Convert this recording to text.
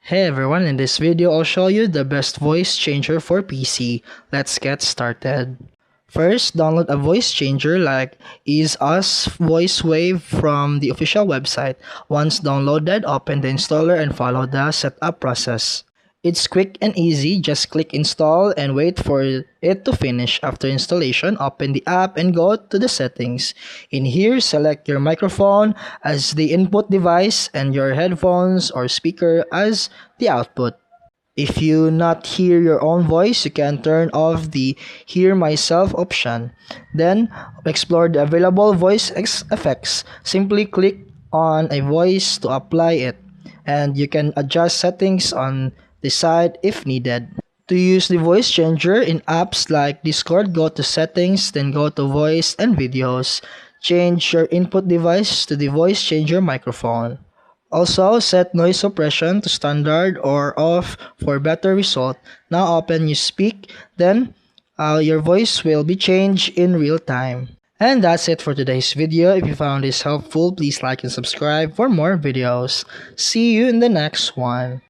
Hey everyone, in this video I'll show you the best voice changer for PC. Let's get started. First, download a voice changer like Is Us Voice Wave from the official website. Once downloaded, open the installer and follow the setup process. It's quick and easy, just click install and wait for it to finish. After installation, open the app and go to the settings. In here, select your microphone as the input device and your headphones or speaker as the output. If you not hear your own voice, you can turn off the Hear Myself option. Then, explore the available voice effects. Simply click on a voice to apply it, and you can adjust settings on the side if needed. To use the voice changer in apps like Discord, go to Settings, then go to Voice and Videos. Change your input device to the voice changer microphone. Also, set noise suppression to standard or off for better result. Now open You Speak, then your voice will be changed in real time. And that's it for today's video. If you found this helpful, please like and subscribe for more videos. See you in the next one.